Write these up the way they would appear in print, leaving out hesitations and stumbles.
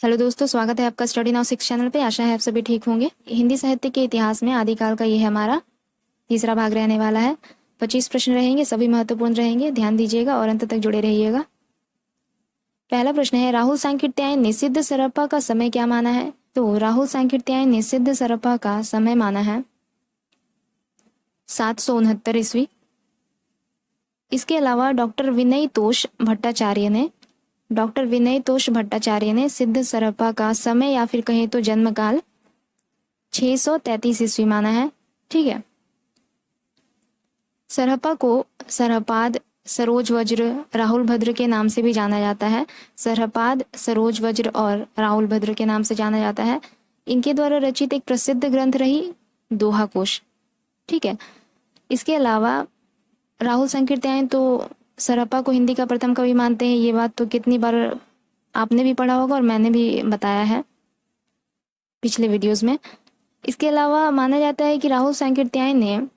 Hello दोस्तों, स्वागत है आपका स्टडी नाउ 6 चैनल पे। आशा है आप सभी ठीक होंगे। हिंदी साहित्य के इतिहास में आदिकाल का ये है हमारा तीसरा भाग रहने वाला है। 25 प्रश्न रहेंगे, सभी महत्वपूर्ण रहेंगे, ध्यान दीजिएगा और अंत तक जुड़े रहिएगा। पहला प्रश्न है, राहुल सांकृत्यायन ने सिद्ध सरप्पा का समय क्या माना है? तो राहुल सांकृत्यायन ने सिद्ध सरप्पा का समय माना है 769 ईस्वी। इसके अलावा डॉक्टर विनय तोष भट्टाचार्य ने सिद्ध सरप्पा का समय या फिर कहें तो जन्म काल 633 ईस्वी माना है। ठीक है। सरहप्पा को सरहपाद, सरोज वज्र, राहुल भद्र के नाम से भी जाना जाता है। सरहपाद, सरोज वज्र और राहुल भद्र के नाम से जाना जाता है। इनके द्वारा रचित एक प्रसिद्ध ग्रंथ रही दोहा कोश। ठीक है। इसके अलावा राहुल सांकृत्यायन तो सरहप्पा को हिंदी का प्रथम कवि मानते हैं। ये बात तो कितनी बार आपने भी पढ़ा होगा और मैंने भी बताया है पिछले वीडियोस में। इसके अलावा माना जाता है कि राहुल सांकृत्यायन ने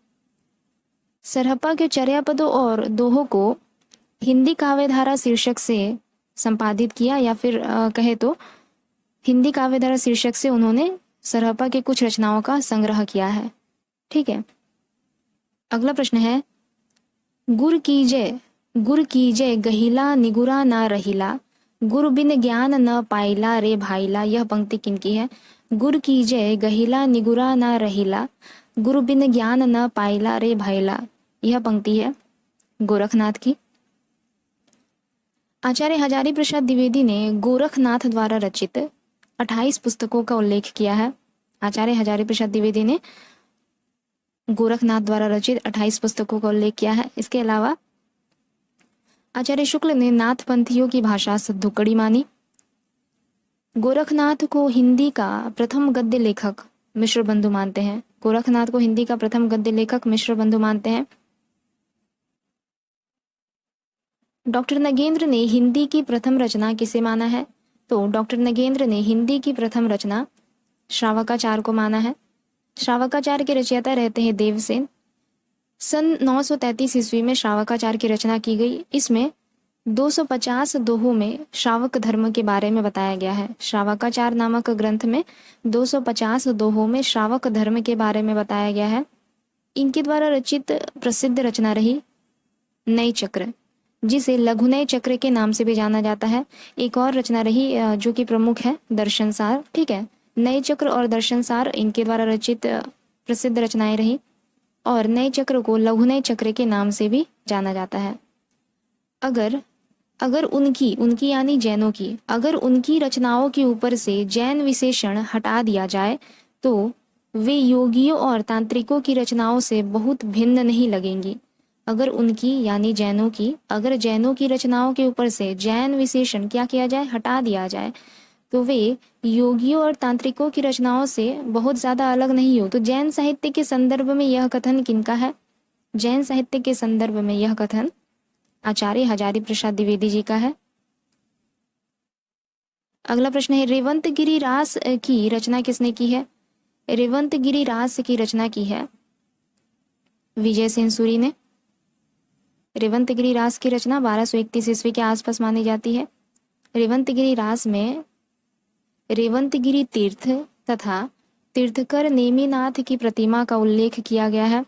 सरहप्पा के चर्यापदों और दोहों को हिंदी काव्यधारा शीर्षक से संपादित किया, या फिर कहे तो हिंदी काव्यधारा शीर्षक से उन्होंने सरहप्पा के कुछ रचनाओं का संग्रह किया है। ठीक है। अगला प्रश्न है, गुर कीजे गहिला निगुरा ना रहिला, गुरु बिन ज्ञान न पाइला रे भाईला। यह पंक्ति किनकी है? गुर कीजे गहिला निगुरा ना रहिला, गुरु बिन ज्ञान न पाइला रे भाईला। यह पंक्ति है गोरखनाथ की। आचार्य हजारी प्रसाद द्विवेदी ने गोरखनाथ द्वारा रचित 28 पुस्तकों का उल्लेख किया है। आचार्य हजारी प्रसाद द्विवेदी ने गोरखनाथ द्वारा रचित 28 पुस्तकों का उल्लेख किया है। इसके अलावा आचार्य शुक्ल ने नाथपंथियों की भाषा सद्दुकड़ी मानी। गोरखनाथ को हिंदी का प्रथम गद्य लेखक मिश्र बंधु मानते हैं। गोरखनाथ को हिंदी का प्रथम गद्य लेखक मिश्र बंधु मानते हैं। डॉक्टर नगेंद्र ने हिंदी की प्रथम रचना किसे माना है? तो डॉक्टर नगेंद्र ने हिंदी की प्रथम रचना श्रावकाचार्य को माना है। श्रावकाचार्य के रचयिता रहते हैं देवसेन। सन 933 ईस्वी में श्रावकाचार्य की रचना की गई। इसमें 250 दोहों में श्रावक धर्म के बारे में बताया गया है। श्रावकाचार्य नामक ग्रंथ में 250 दोहों में श्रावक धर्म के बारे में बताया गया है। इनके द्वारा रचित प्रसिद्ध रचना रही नई चक्र, जिसे लघुनय चक्र के नाम से भी जाना जाता है। एक और रचना रही जो कि प्रमुख है, दर्शनसार। ठीक है। नए चक्र और दर्शनसार इनके द्वारा रचित प्रसिद्ध रचनाएं रही, और नए चक्र को लघुनय चक्र के नाम से भी जाना जाता है। अगर उनकी यानी जैनों की अगर उनकी रचनाओं के ऊपर से जैन विशेषण हटा दिया जाए तो वे योगियों और तांत्रिकों की रचनाओं से बहुत भिन्न नहीं लगेंगी। अगर जैनों की रचनाओं के ऊपर से जैन विशेषण क्या किया जाए, हटा दिया जाए, तो वे योगियों और तांत्रिकों की रचनाओं से बहुत ज्यादा अलग नहीं हो। तो जैन साहित्य के संदर्भ में यह कथन किनका है? जैन साहित्य के संदर्भ में यह कथन आचार्य हजारी प्रसाद द्विवेदी जी का है। अगला प्रश्न है, रेवंतगिरी रास की रचना किसने की है? रेवंतगिरी रास की रचना की है विजय सेन सूरी ने। रेवंतगिरी रास की रचना 1231 ईस्वी के आसपास मानी जाती है। रेवंतगिरी रास में रेवंतगिरी तीर्थ तथा तीर्थकर नेमिनाथ की प्रतिमा का उल्लेख किया गया है।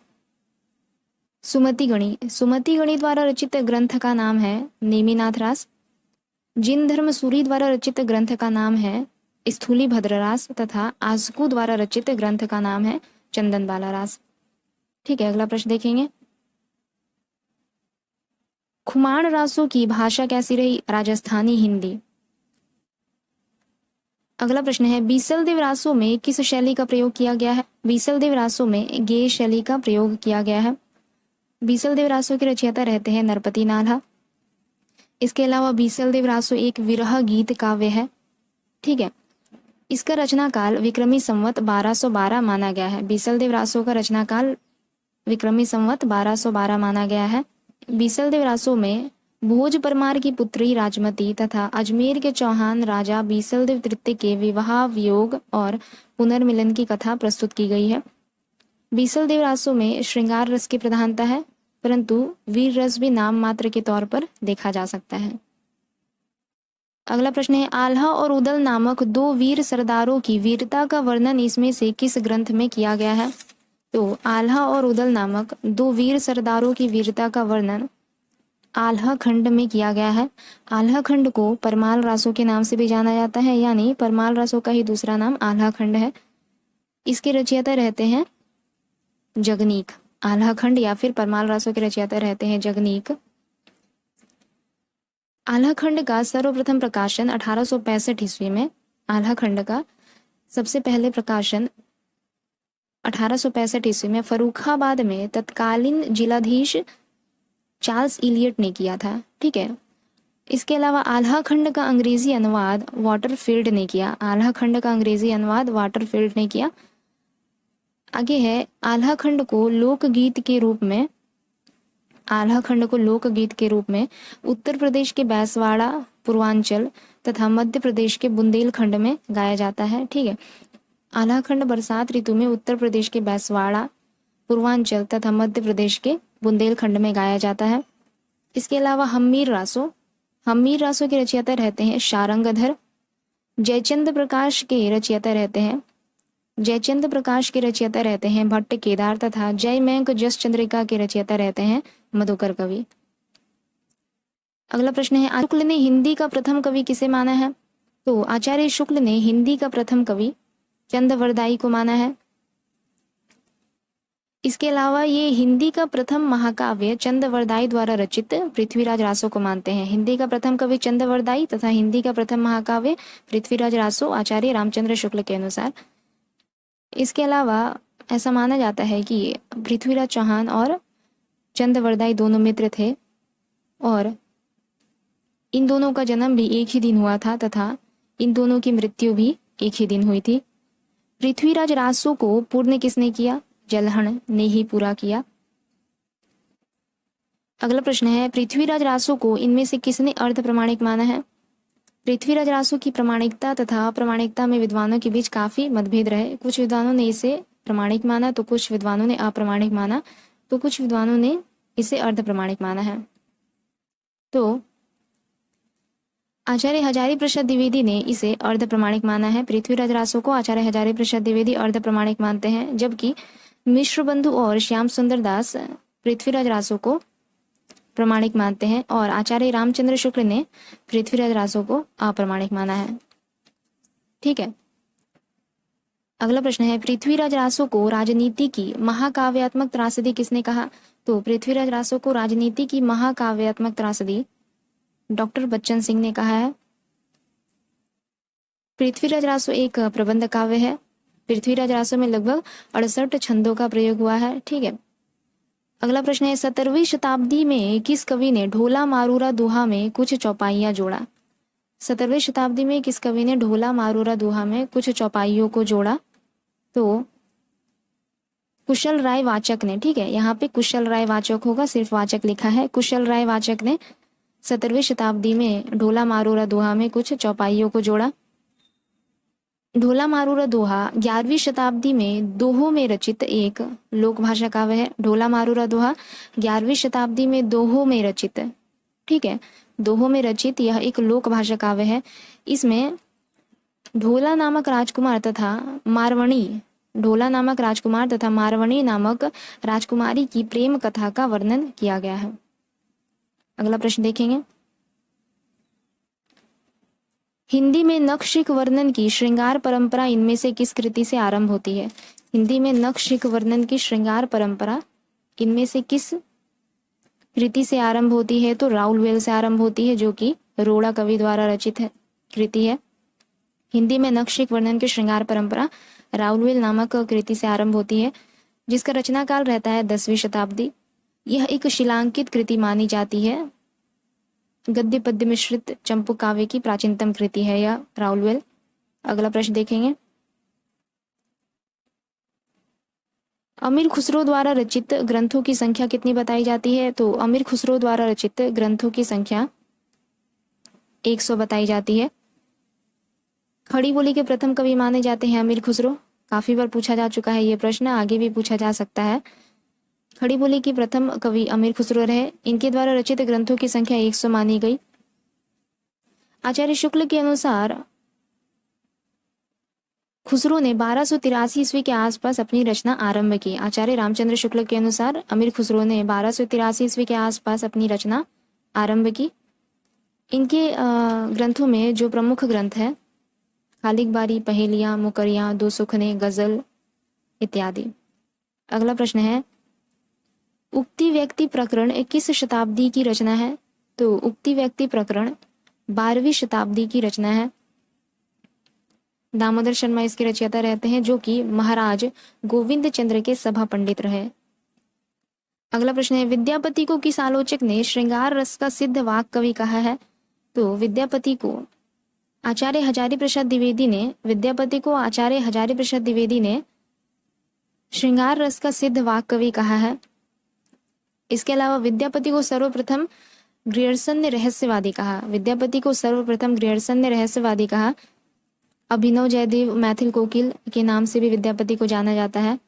सुमति गणी द्वारा रचित ग्रंथ का नाम है नेमिनाथ रास। जिन धर्म सूरी द्वारा रचित ग्रंथ का नाम है स्थूली भद्र रास, तथा आजकू द्वारा रचित ग्रंथ का नाम है चंदन बाला रास। ठीक है। अगला प्रश्न देखेंगे, खुमाण रासों की भाषा कैसी रही? राजस्थानी हिंदी। अगला प्रश्न है, बीसलदेव रासों में किस शैली का प्रयोग किया गया है? बीसलदेव रासों में गेय शैली का प्रयोग किया गया है। बीसलदेव रासों के रचयिता रहते हैं नरपति नाल्हा। इसके अलावा बीसलदेव रासो एक विरह गीत काव्य है। ठीक है। इसका रचना काल विक्रमी संवत 1212 माना गया है। बीसलदेव रासो का रचना काल विक्रमी संवत 1212 माना गया है। बीसलदेव रासो में भोज परमार की पुत्री राजमती तथा अजमेर के चौहान राजा बीसलदेव तृतीय के विवाह, वियोग और पुनर्मिलन की कथा प्रस्तुत की गई है। बीसलदेव रासों में श्रृंगार रस की प्रधानता है, परंतु वीर रस भी नाम मात्र के तौर पर देखा जा सकता है। अगला प्रश्न है, आल्हा और उदल नामक दो वीर सरदारों की वीरता का वर्णन इसमें से किस ग्रंथ में किया गया है? तो आल्हा और उदल नामक दो वीर सरदारों की वीरता का वर्णन आल्हा खंड में किया गया है। आल्हा खंड को परमाल रासों के नाम से भी जाना जाता है, यानी परमाल रासों का ही दूसरा नाम आल्हा खंड है। इसके रचयिता रहते हैं जगनीक। आल्हा खंड या फिर परमाल रासों के रचयिता रहते हैं जगनीक। आल्हा खंड का सर्वप्रथम प्रकाशन 1865 ईस्वी में, आल्हा खंड का सबसे पहले प्रकाशन 1865 ईस्वी में फर्रुखाबाद में तत्कालीन जिलाधीश चार्ल्स इलियट ने किया था। ठीक है। इसके अलावा आल्हा खंड का अंग्रेजी अनुवाद वाटरफील्ड ने किया। आल्हा खंड का अंग्रेजी अनुवाद वाटरफील्ड ने किया। आगे है, आल्हा खंड को लोकगीत के रूप में, आल्हा खंड को लोकगीत के रूप में उत्तर प्रदेश के बैसवाड़ा, पूर्वांचल तथा मध्य प्रदेश के बुंदेलखंड में गाया जाता है। ठीक है। आल्हा खंड बरसात ऋतु में उत्तर प्रदेश के बैसवाड़ा, पूर्वांचल तथा मध्य प्रदेश के बुंदेलखंड में गाया जाता है। इसके अलावा हम्मीर रासों के रचयिता रहते हैं शारंगधर। जयचंद प्रकाश के रचयिता रहते हैं भट्ट केदार तथा जयमैंक जस चंद्रिका के रचयिता रहते हैं मधुकर कवि। अगला प्रश्न है, शुक्ल ने हिंदी का प्रथम कवि किसे माना है? तो आचार्य शुक्ल ने हिंदी का प्रथम कवि चंद्रवरदाई को माना है। इसके अलावा ये हिंदी का प्रथम महाकाव्य चंद्रवरदाई द्वारा रचित पृथ्वीराज रासो को मानते हैं। हिंदी का प्रथम कवि चंद्रवरदाई तथा हिंदी का प्रथम महाकाव्य पृथ्वीराज रासो आचार्य रामचंद्र शुक्ल के अनुसार। इसके अलावा ऐसा माना जाता है कि पृथ्वीराज चौहान और चंद्रवरदाई दोनों मित्र थे और इन दोनों का जन्म भी एक ही दिन हुआ था तथा इन दोनों की मृत्यु भी एक ही दिन हुई थी। पृथ्वीराज रासो को पूर्ण किसने किया? जलहण ने ही पूरा किया। अगला प्रश्न है, पृथ्वीराज रासो को इनमें से किसने अर्ध प्रमाणिक माना है? पृथ्वीराज रासो की प्रमाणिकता तथा अप्रमाणिकता में विद्वानों के बीच काफी मतभेद रहे। कुछ विद्वानों ने इसे प्रमाणिक माना तो कुछ विद्वानों ने अप्रमाणिक माना तो कुछ विद्वानों ने इसे अर्ध प्रमाणिक माना है। तो आचार्य हजारी प्रसाद द्विवेदी ने इसे अर्ध प्रमाणिक माना है। पृथ्वीराज रासो को आचार्य हजारी प्रसाद द्विवेदी अर्ध प्रमाणिक मानते हैं, जबकि मिश्र बंधु और श्याम सुंदर दास पृथ्वीराज रासो को प्रमाणिक मानते हैं और आचार्य रामचंद्र शुक्ल ने पृथ्वीराज रासो को अप्रमाणिक माना है। ठीक है। अगला प्रश्न है, पृथ्वीराज रासो को राजनीति की महाकाव्यात्मक त्रासदी किसने कहा? तो पृथ्वीराज रासो को राजनीति की महाकाव्यात्मक त्रासदी डॉक्टर बच्चन सिंह ने कहा है। पृथ्वीराज रासो एक प्रबंध काव्य है। पृथ्वीराज रासो में लगभग 68 छंदों का प्रयोग हुआ है। ठीक है। अगला प्रश्न है, 17वीं शताब्दी में किस कवि ने ढोला मारूरा दोहा में कुछ चौपाइयां जोड़ा? 17वीं शताब्दी में किस कवि ने ढोला मारूरा दोहा में कुछ चौपाइयों को जोड़ा? तो कुशल राय वाचक ने। ठीक है, यहाँ पे कुशल राय वाचक होगा, सिर्फ वाचक लिखा है। कुशल राय वाचक ने 17वीं शताब्दी में ढोला मारूरा दोहा में कुछ चौपाइयों को जोड़ा। ढोला मारूरा दोहा 11वीं शताब्दी में दोहों में रचित एक लोक भाषा काव्य है। ढोला मारूरा दोहा 11वीं शताब्दी में दोहों में रचित, ठीक है, दोहों में रचित यह एक लोक भाषा काव्य है। इसमें ढोला नामक राजकुमार तथा मारवणी नामक राजकुमारी की प्रेम कथा का वर्णन किया गया है। अगला प्रश्न देखेंगे, हिंदी में नखशिख वर्णन की श्रृंगार परंपरा इनमें से किस कृति से आरंभ होती है? हिंदी में नखशिख वर्णन की श्रृंगार परंपरा इनमें से किस कृति से आरंभ होती है? तो राउलवेल से आरंभ होती है, जो कि रोड़ा कवि द्वारा रचित है कृति है। हिंदी में नखशिख वर्णन की श्रृंगार परंपरा राउलवेल नामक कृति से आरंभ होती है, जिसका रचना काल रहता है 10वीं शताब्दी। यह एक शिलांकित कृति मानी जाती है। गद्य पद्य मिश्रित चंपू काव्य की प्राचीनतम कृति है यह राउलवेल। अगला प्रश्न देखेंगे, अमीर खुसरो द्वारा रचित ग्रंथों की संख्या कितनी बताई जाती है? तो अमीर खुसरो द्वारा रचित ग्रंथों की संख्या 100 बताई जाती है। खड़ी बोली के प्रथम कवि माने जाते हैं अमीर खुसरो। काफी बार पूछा जा चुका है ये प्रश्न, आगे भी पूछा जा सकता है। खड़ी बोली के प्रथम कवि अमीर खुसरो रहे। इनके द्वारा रचित ग्रंथों की संख्या 100 मानी गई। आचार्य शुक्ल के अनुसार खुसरो ने 1283 ईस्वी के आसपास अपनी रचना आरंभ की। आचार्य रामचंद्र शुक्ल के अनुसार अमीर खुसरो ने 1283 ईस्वी के आसपास अपनी रचना आरंभ की। इनके ग्रंथों में जो प्रमुख ग्रंथ है खालिक बारी, पहेलियाँ, मुकरियाँ, दो सुखने, गजल इत्यादि। अगला प्रश्न है, उक्ति व्यक्ति प्रकरण किस शताब्दी की रचना है? तो उक्ति व्यक्ति प्रकरण 12वीं शताब्दी की रचना है। दामोदर शर्मा इसके रचयिता रहते हैं, जो कि महाराज गोविंद चंद्र के सभा पंडित रहे। अगला प्रश्न है, विद्यापति को किस आलोचक ने श्रृंगार रस का सिद्ध वाक कवि कहा है? तो विद्यापति को आचार्य हजारी प्रसाद द्विवेदी ने श्रृंगार रस का सिद्ध वाक कवि कहा है। इसके अलावा विद्यापति को सर्वप्रथम ग्रियर्सन ने रहस्यवादी कहा। अभिनव जयदेव मैथिल कोकिल के नाम से भी विद्यापति को जाना जाता है।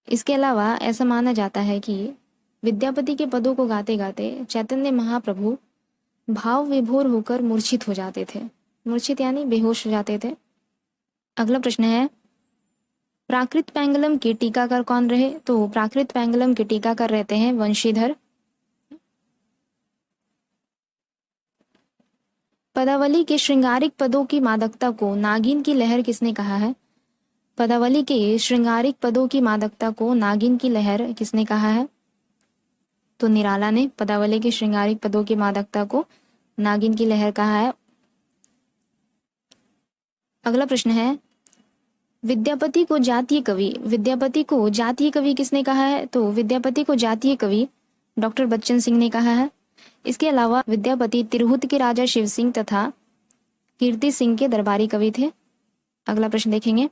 इसके अलावा ऐसा माना जाता है कि विद्यापति के पदों को गाते गाते चैतन्य महाप्रभु भाव विभोर होकर मूर्छित हो जाते थे। मूर्छित यानी बेहोश हो जाते थे। अगला प्रश्न है, प्राकृत पैंगलम के टीकाकार कौन रहे? तो प्राकृत पैंगलम के टीकाकार रहते हैं वंशीधर। पदावली के श्रृंगारिक पदों की मादकता को नागिन की लहर किसने कहा है? पदावली के श्रृंगारिक पदों की मादकता को नागिन की लहर किसने कहा है? तो निराला ने पदावली के श्रृंगारिक पदों की मादकता को नागिन की लहर कहा है। अगला प्रश्न है, विद्यापति को जातीय कवि किसने कहा है? तो विद्यापति को जातीय कवि डॉक्टर बच्चन सिंह ने कहा है। इसके अलावा विद्यापति तिरहुत के राजा शिव सिंह तथा कीर्ति सिंह के दरबारी कवि थे। अगला प्रश्न देखेंगे,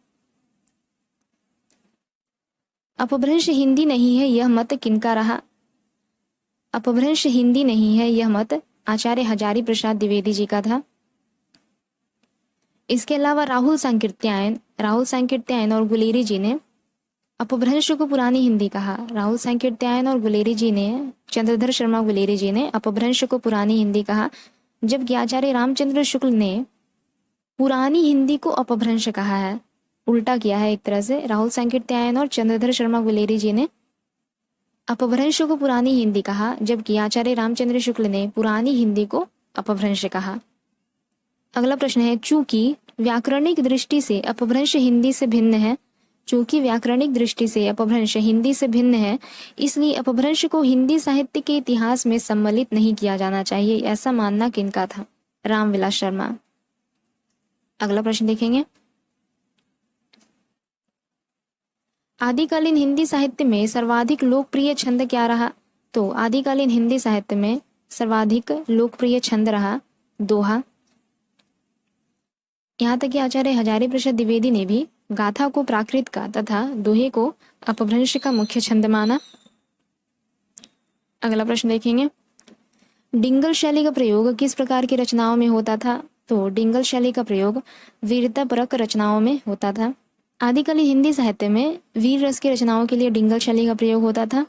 अपभ्रंश हिंदी नहीं है यह मत किनका रहा? अपभ्रंश हिंदी नहीं है यह मत आचार्य हजारी प्रसाद द्विवेदी जी का था। इसके अलावा राहुल सांकृत्यायन और गुलेरी जी ने अपभ्रंश को पुरानी हिंदी कहा। चंद्रधर शर्मा गुलेरी जी ने अपभ्रंश को पुरानी हिंदी कहा, जबकि आचार्य रामचंद्र शुक्ल ने पुरानी हिंदी को अपभ्रंश कहा है। उल्टा किया है एक तरह से। राहुल सांकृत्यायन और चंद्रधर शर्मा गुलेरी जी ने अपभ्रंश को पुरानी हिंदी कहा, जबकि आचार्य रामचंद्र शुक्ल ने पुरानी हिंदी को अपभ्रंश कहा। अगला प्रश्न है, चूंकि व्याकरणिक दृष्टि से अपभ्रंश हिंदी से भिन्न है, इसलिए अपभ्रंश को हिंदी साहित्य के इतिहास में सम्मिलित नहीं किया जाना चाहिए। ऐसा मानना किनका था? रामविलास शर्मा। अगला प्रश्न देखेंगे, आदिकालीन हिंदी साहित्य में सर्वाधिक लोकप्रिय छंद क्या रहा? तो आदिकालीन हिंदी साहित्य में सर्वाधिक लोकप्रिय छंद रहा दोहा। यहाँ तक कि आचार्य हजारी प्रसाद द्विवेदी ने भी गाथा को प्राकृत का तथा दोहे को अपभ्रंश का मुख्य छंद माना। अगला प्रश्न देखेंगे, डिंगल शैली का प्रयोग किस प्रकार की रचनाओं में होता था? तो डिंगल शैली का प्रयोग वीरतापरक रचनाओं में होता था। आदिकालीन हिंदी साहित्य में वीर रस की रचनाओं के लिए डिंगल शैली का प्रयोग होता था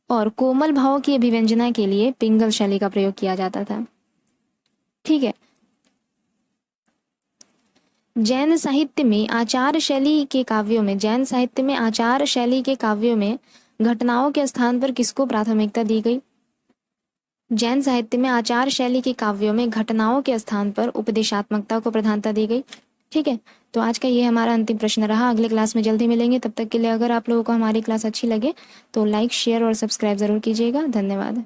और कोमल भावों की अभिव्यंजना के लिए पिंगल शैली का प्रयोग किया जाता था। ठीक है। जैन साहित्य में आचार शैली के काव्यों में घटनाओं के स्थान पर किसको प्राथमिकता दी गई? जैन साहित्य में आचार शैली के काव्यों में घटनाओं के स्थान पर उपदेशात्मकता को प्रधानता दी गई। ठीक है, तो आज का ये हमारा अंतिम प्रश्न रहा। अगले क्लास में जल्दी मिलेंगे। तब तक के लिए अगर आप लोगों को हमारी क्लास अच्छी लगे तो लाइक, शेयर और सब्सक्राइब जरूर कीजिएगा। धन्यवाद।